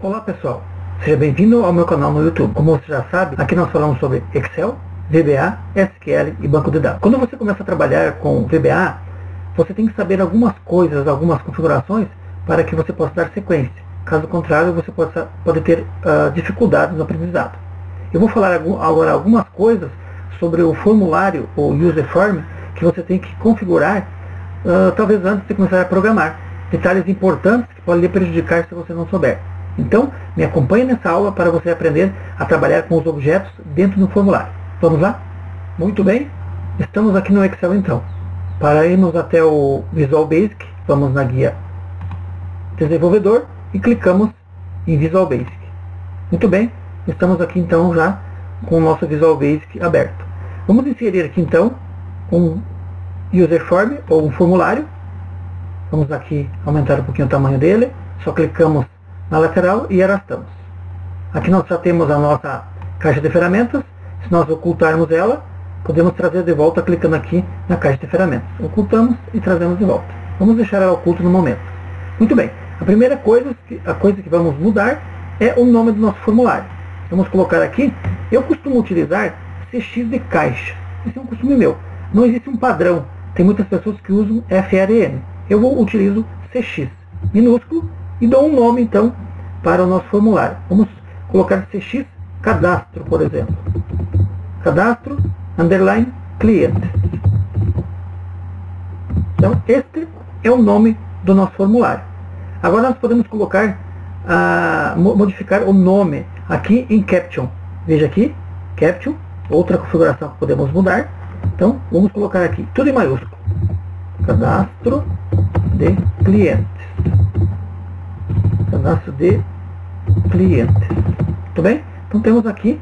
Olá pessoal, seja bem-vindo ao meu canal no YouTube. Como você já sabe, aqui nós falamos sobre Excel, VBA, SQL e banco de dados. Quando você começa a trabalhar com VBA, você tem que saber algumas coisas, algumas configurações para que você possa dar sequência. Caso contrário, você pode ter dificuldades no aprendizado. Eu vou falar agora algumas coisas sobre o formulário, ou user form, que você tem que configurar, talvez antes de começar a programar. Detalhes importantes que podem lhe prejudicar se você não souber. Então, me acompanhe nessa aula para você aprender a trabalhar com os objetos dentro do formulário. Vamos lá? Muito bem, estamos aqui no Excel então. Para irmos até o Visual Basic, vamos na guia Desenvolvedor e clicamos em Visual Basic. Muito bem, estamos aqui então já com o nosso Visual Basic aberto. Vamos inserir aqui então um User Form ou um formulário. Vamos aqui aumentar um pouquinho o tamanho dele, só clicamos na lateral e arrastamos. Aqui nós já temos a nossa caixa de ferramentas. Se nós ocultarmos ela, podemos trazer de volta clicando aqui na caixa de ferramentas. Ocultamos e trazemos de volta. Vamos deixar ela oculta no momento. Muito bem, a primeira coisa, que vamos mudar é o nome do nosso formulário. Vamos colocar aqui, eu costumo utilizar CX de caixa. Esse é um costume meu. Não existe um padrão. Tem muitas pessoas que usam FRN. Eu utilizo CX minúsculo e dou um nome então para o nosso formulário. Vamos colocar CX cadastro, por exemplo. Cadastro underline cliente. Então este é o nome do nosso formulário. Agora nós podemos colocar, modificar o nome aqui em Caption. Veja aqui, Caption, outra configuração que podemos mudar. Então vamos colocar aqui tudo em maiúsculo. Cadastro de clientes. Cadastro de clientes. Muito bem? Então temos aqui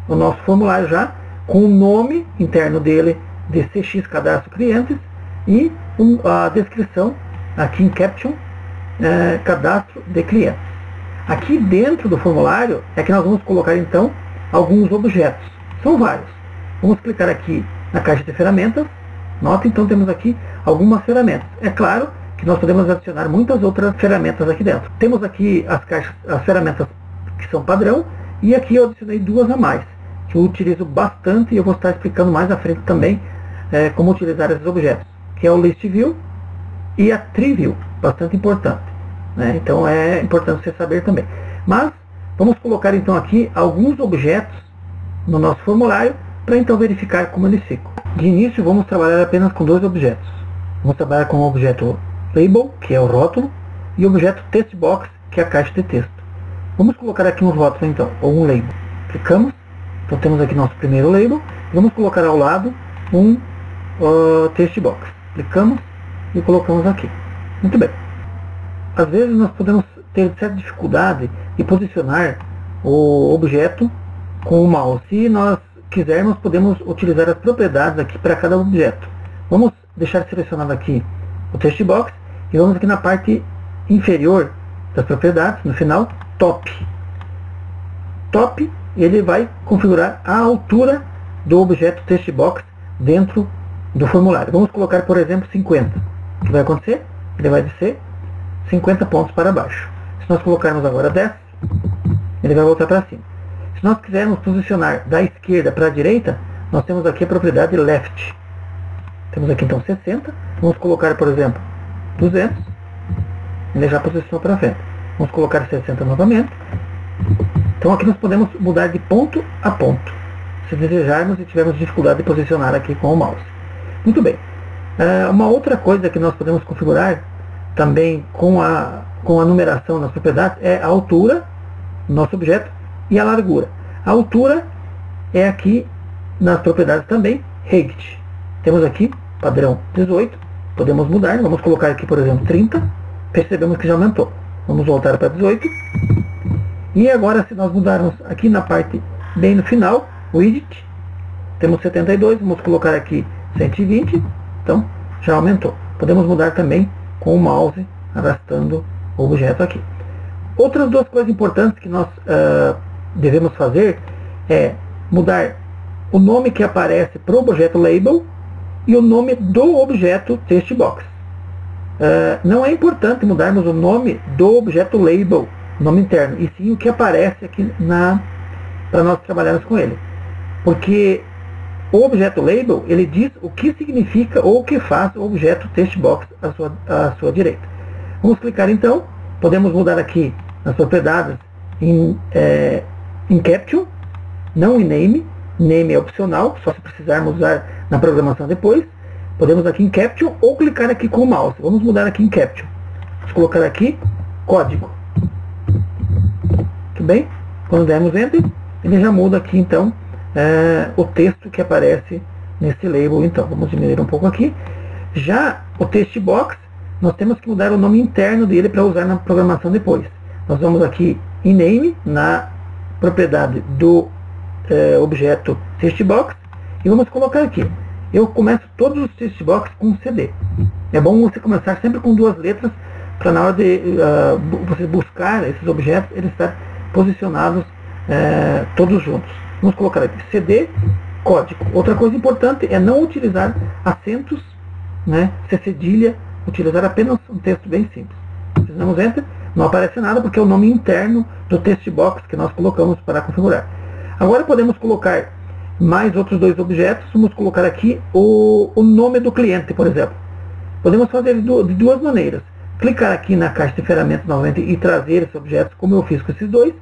o nosso formulário já com o nome interno dele de CX Cadastro Clientes e a descrição aqui em Caption, Cadastro de Clientes. Aqui dentro do formulário é que nós vamos colocar então alguns objetos. São vários. Vamos clicar aqui na caixa de ferramentas. Nota, então temos aqui algumas ferramentas. É claro que nós podemos adicionar muitas outras ferramentas aqui dentro. Temos aqui as ferramentas que são padrão, e aqui eu adicionei duas a mais, que eu utilizo bastante e eu vou estar explicando mais à frente também como utilizar esses objetos, que é o List View e a Tree View, bastante importante, né? Então é importante você saber também. Mas vamos colocar então aqui alguns objetos no nosso formulário para então verificar como eles ficam. De início vamos trabalhar apenas com dois objetos. Vamos trabalhar com o objeto Label, que é o rótulo, e o objeto Text Box, que é a caixa de texto. Vamos colocar aqui um rótulo então, ou um label. Clicamos, então temos aqui nosso primeiro label. Vamos colocar ao lado um Text Box. Clicamos e colocamos aqui. Muito bem. Às vezes nós podemos ter certa dificuldade de posicionar o objeto com o mouse. Se nós quisermos, podemos utilizar as propriedades aqui para cada objeto. Vamos deixar selecionado aqui o Text Box e vamos aqui na parte inferior das propriedades, no final, Top. Top, ele vai configurar a altura do objeto Text Box dentro do formulário. Vamos colocar, por exemplo, 50. O que vai acontecer? Ele vai descer 50 pontos para baixo. Se nós colocarmos agora 10, ele vai voltar para cima. Se nós quisermos posicionar da esquerda para a direita, nós temos aqui a propriedade Left. Temos aqui então 60. Vamos colocar, por exemplo, 200. Ele já posicionou para frente. Vamos colocar 60 novamente. Então aqui nós podemos mudar de ponto a ponto, se desejarmos e tivermos dificuldade de posicionar aqui com o mouse. Muito bem. Uma outra coisa que nós podemos configurar também com a numeração das propriedades é a altura do nosso objeto e a largura. A altura é aqui nas propriedades também Height. Temos aqui padrão 18. Podemos mudar. Vamos colocar aqui, por exemplo, 30. Percebemos que já aumentou. Vamos voltar para 18. E agora, se nós mudarmos aqui na parte bem no final, Widget, temos 72. Vamos colocar aqui 120. Então, já aumentou. Podemos mudar também com o mouse, arrastando o objeto aqui. Outras duas coisas importantes que nós devemos fazer é mudar o nome que aparece para o objeto Label e o nome do objeto Text Box. Não é importante mudarmos o nome do objeto Label nome interno, e sim o que aparece aqui para nós trabalharmos com ele. Porque o objeto label, ele diz o que significa ou o que faz o objeto textbox à sua direita. Vamos clicar então, podemos mudar aqui nas propriedades em caption, não em name. Name é opcional, só se precisarmos usar na programação depois. Podemos aqui em caption ou clicar aqui com o mouse. Vamos mudar aqui em caption. Vamos colocar aqui código. Tudo bem? Quando dermos enter, ele já muda aqui então o texto que aparece nesse label. Então, vamos diminuir um pouco aqui. Já o textbox, nós temos que mudar o nome interno dele para usar na programação depois. Nós vamos aqui em name, na propriedade do objeto textbox, e vamos colocar aqui. Eu começo todos os textbox com CD. É bom você começar sempre com 2 letras, para na hora de você buscar esses objetos, eles estar posicionados todos juntos. Vamos colocar aqui CD, código. Outra coisa importante é não utilizar acentos, ser cedilha, utilizar apenas um texto bem simples. Precisamos enter, não aparece nada porque é o nome interno do textbox que nós colocamos para configurar. Agora podemos colocar mais outros 2 objetos. Vamos colocar aqui o nome do cliente, por exemplo. Podemos fazer de 2 maneiras. Clicar aqui na caixa de ferramentas novamente e trazer esses objetos, como eu fiz com esses 2.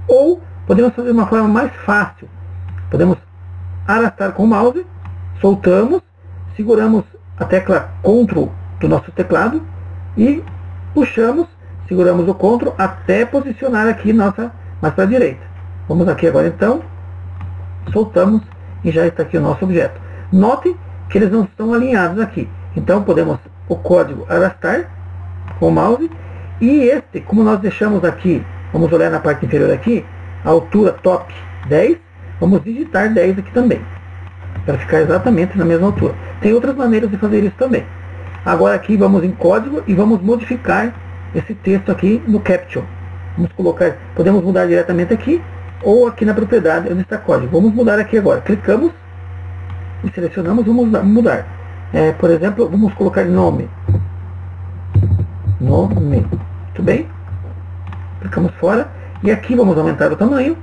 Ou podemos fazer de uma forma mais fácil. Podemos arrastar com o mouse, soltamos, seguramos a tecla Ctrl do nosso teclado e puxamos, seguramos o Ctrl até posicionar aqui mais para a direita. Vamos aqui agora então, soltamos e já está aqui o nosso objeto. Note que eles não estão alinhados aqui. Então podemos o código arrastar com o mouse, e este, como nós deixamos aqui, vamos olhar na parte inferior aqui, a altura top 10, vamos digitar 10 aqui também, para ficar exatamente na mesma altura. Tem outras maneiras de fazer isso também. Agora aqui vamos em código e vamos modificar esse texto aqui no caption. Vamos colocar, podemos mudar diretamente aqui, ou aqui na propriedade onde está código. Vamos mudar aqui agora. Clicamos e selecionamos, vamos mudar. Por exemplo, vamos colocar nome. Nome. Tudo bem? Clicamos fora. E aqui vamos aumentar o tamanho.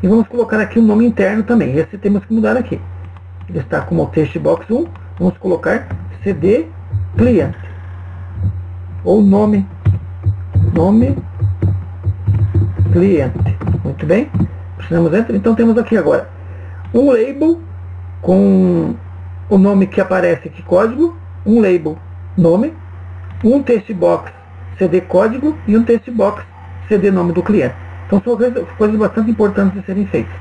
E vamos colocar aqui o nome interno também. Esse temos que mudar aqui. Ele está como textbox 1. Vamos colocar CD cliente. Ou nome cliente. Muito bem. Precisamos enter. Então temos aqui agora um label com o nome que aparece aqui, código, um label, nome, um textbox CD código e um textbox CD nome do cliente. Então são coisas bastante importantes de serem feitas.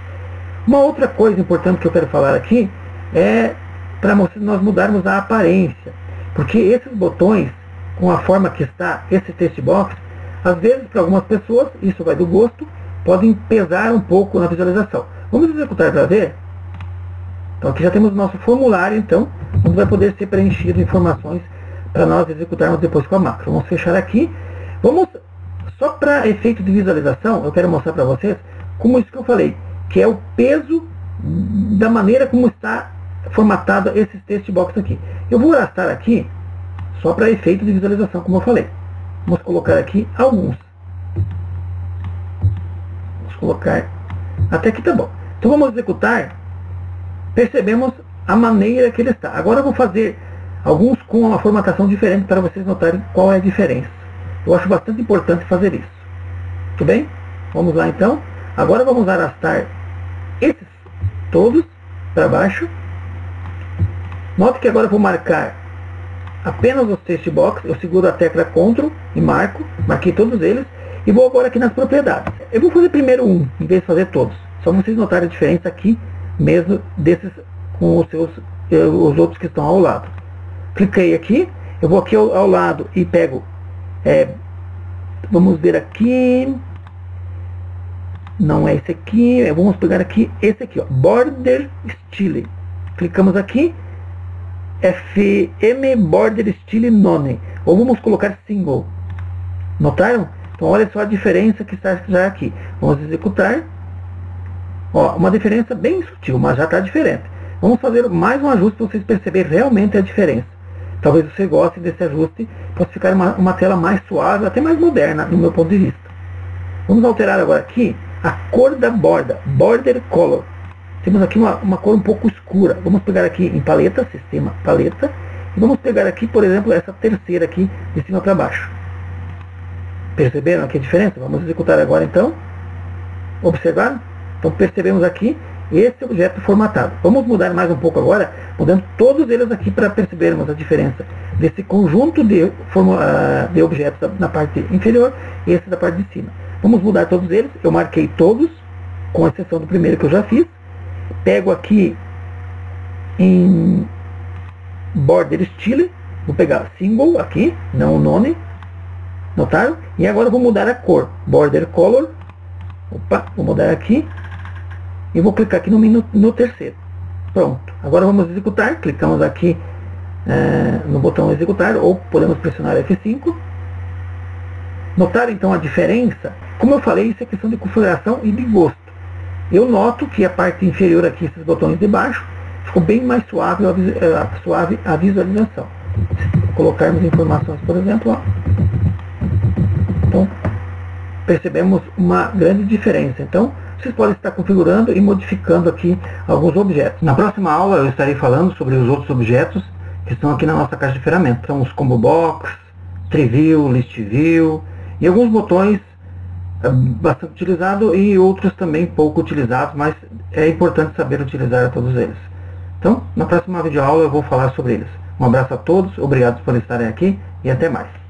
Uma outra coisa importante que eu quero falar aqui é para nós mudarmos a aparência, porque esses botões, com a forma que está esse textbox, às vezes para algumas pessoas, isso vai do gosto, podem pesar um pouco na visualização. Vamos executar para ver? Então aqui já temos o nosso formulário, então, onde vai poder ser preenchido informações para nós executarmos depois com a macro. Vamos fechar aqui. Vamos, só para efeito de visualização, eu quero mostrar para vocês como isso que eu falei, que é o peso da maneira como está formatado esses textbox aqui. Eu vou arrastar aqui, só para efeito de visualização, como eu falei. Vamos colocar aqui alguns. Vamos colocar, até aqui tá bom. Então vamos executar. Percebemos a maneira que ele está. Agora eu vou fazer alguns com uma formatação diferente para vocês notarem qual é a diferença. Eu acho bastante importante fazer isso. Tudo bem? Vamos lá então. Agora vamos arrastar esses todos para baixo. Note que agora eu vou marcar apenas os textbox. Eu seguro a tecla Ctrl e marquei todos eles. E vou agora aqui nas propriedades. Eu vou fazer primeiro um, em vez de fazer todos. Só vocês notarem a diferença aqui mesmo desses com os outros que estão ao lado. Cliquei aqui, eu vou aqui ao lado e pego, vamos ver aqui, não é esse aqui, vamos pegar aqui esse aqui, ó, Border Style. Clicamos aqui, FM Border Style None, ou vamos colocar Single. Notaram? Então olha só a diferença que está já aqui. Vamos executar. Ó, uma diferença bem sutil, mas já está diferente. Vamos fazer mais um ajuste para vocês perceberem realmente a diferença. talvez você goste desse ajuste, possa ficar uma tela mais suave, até mais moderna, no meu ponto de vista. Vamos alterar agora aqui a cor da borda, Border Color. Temos aqui uma cor um pouco escura. Vamos pegar aqui em paleta, sistema paleta, e vamos pegar aqui, por exemplo, essa terceira aqui, de cima para baixo. Perceberam aqui a diferença? Vamos executar agora então. Observaram? Então percebemos aqui esse objeto formatado. Vamos mudar mais um pouco agora, mudando todos eles aqui para percebermos a diferença desse conjunto de objetos na parte inferior e esse da parte de cima. Vamos mudar todos eles. Eu marquei todos, com exceção do primeiro que eu já fiz. Pego aqui em Border Style, vou pegar Symbol aqui, não o nome. Notaram? E agora vou mudar a cor, Border Color. Opa, vou mudar aqui. E vou clicar aqui no terceiro. Pronto. Agora vamos executar. Clicamos aqui no botão executar, ou podemos pressionar F5. Notaram então a diferença? Como eu falei, isso é questão de configuração e de gosto. Eu noto que a parte inferior aqui, esses botões de baixo, ficou bem mais suave a visualização. Se colocarmos informações, por exemplo, ó. Então, percebemos uma grande diferença. Então, vocês podem estar configurando e modificando aqui alguns objetos. Na próxima aula eu estarei falando sobre os outros objetos que estão aqui na nossa caixa de ferramentas. São os Combo Box, Tree View, List View e alguns botões bastante utilizados e outros também pouco utilizados, mas é importante saber utilizar todos eles. Então, na próxima videoaula eu vou falar sobre eles. Um abraço a todos, obrigado por estarem aqui e até mais.